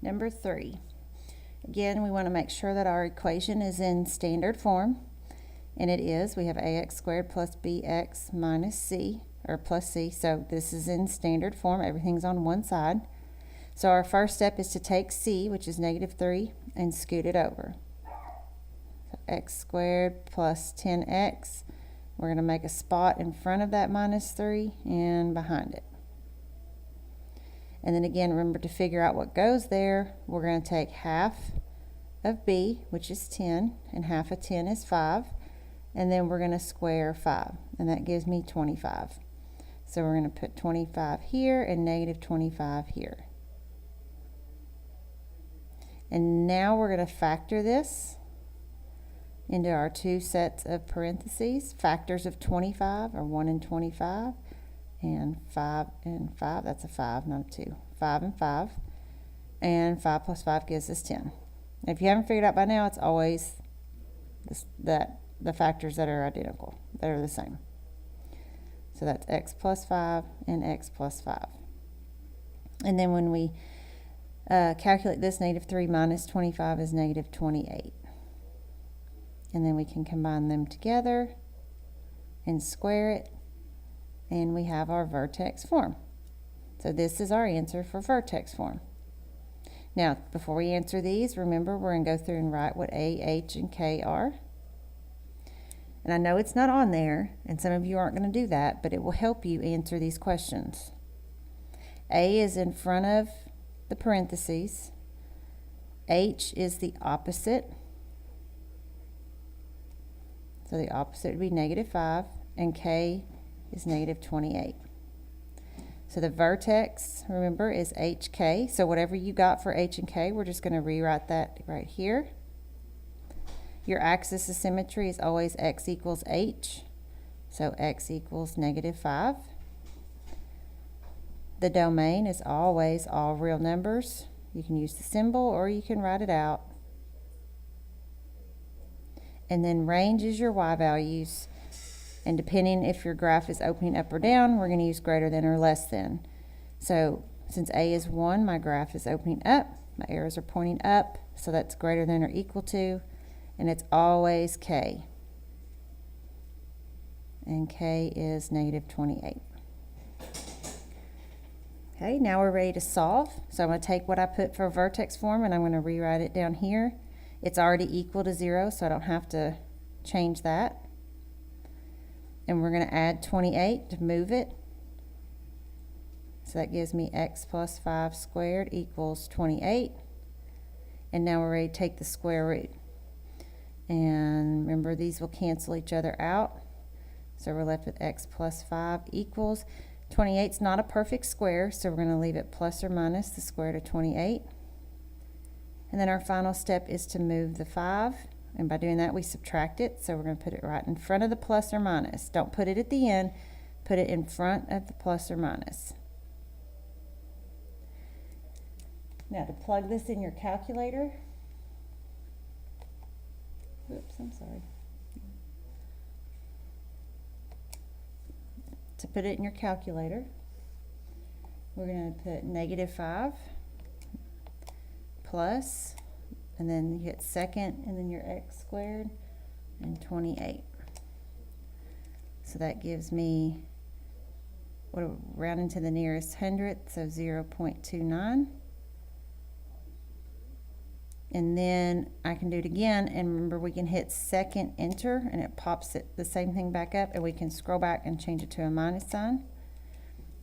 Number 3. Again, we want to make sure that our equation is in standard form. And it is. We have ax squared plus bx minus c, or plus c. So this is in standard form. Everything's on one side. So our first step is to take c, which is negative 3, and scoot it over. So x squared plus 10x. We're going to make a spot in front of that minus 3 and behind it. And then again, remember to figure out what goes there. We're going to take half of b, which is 10, and half of 10 is 5. And then we're going to square 5, and that gives me 25. So we're going to put 25 here and negative 25 here. And now we're going to factor this into our two sets of parentheses. Factors of 25 are 1 and 25, and 5 and 5. That's a 5, not a 2. 5 and 5. And 5 plus 5 gives us 10. If you haven't figured out by now, it's always the factors that are identical, that are the same. So that's x plus 5 and x plus 5. And then when we calculate this, negative 3 minus 25 is negative 28. And then we can combine them together and square it, and we have our vertex form. So this is our answer for vertex form. Now, before we answer these, remember we're going to go through and write what A, H, and K are. And I know it's not on there, and some of you aren't going to do that, but it will help you answer these questions. A is in front of the parentheses. H is the opposite. So the opposite would be negative 5, and K is negative 28. So the vertex, remember, is HK. So whatever you got for H and K, we're just going to rewrite that right here. Your axis of symmetry is always x equals h. So x equals negative 5. The domain is always all real numbers. You can use the symbol or you can write it out. And then range is your y values. And depending if your graph is opening up or down, we're going to use greater than or less than. So since A is 1, my graph is opening up. My arrows are pointing up, so that's greater than or equal to. And it's always K. And K is negative 28. Okay, now we're ready to solve. So I'm going to take what I put for vertex form and I'm going to rewrite it down here. It's already equal to 0, so I don't have to change that. And we're going to add 28 to move it. So that gives me x plus 5 squared equals 28. And now we're ready to take the square root. And remember, these will cancel each other out. So we're left with x plus 5 equals 28. Is not a perfect square, so we're going to leave it plus or minus the square root of 28. And then our final step is to move the 5. And by doing that, we subtract it. So we're going to put it right in front of the plus or minus. Don't put it at the end. Put it in front of the plus or minus. Now to plug this in your calculator. Oops, I'm sorry. To put it in your calculator, we're going to put negative 5 plus, and then you hit second, and then your x squared, and 28. So that gives me, rounding to the nearest hundredth, so 0.29. And then I can do it again, and remember we can hit second enter, and it pops it the same thing back up, and we can scroll back and change it to a minus sign.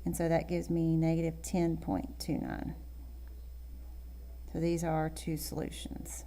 And so that gives me negative 10.29. So these are our two solutions.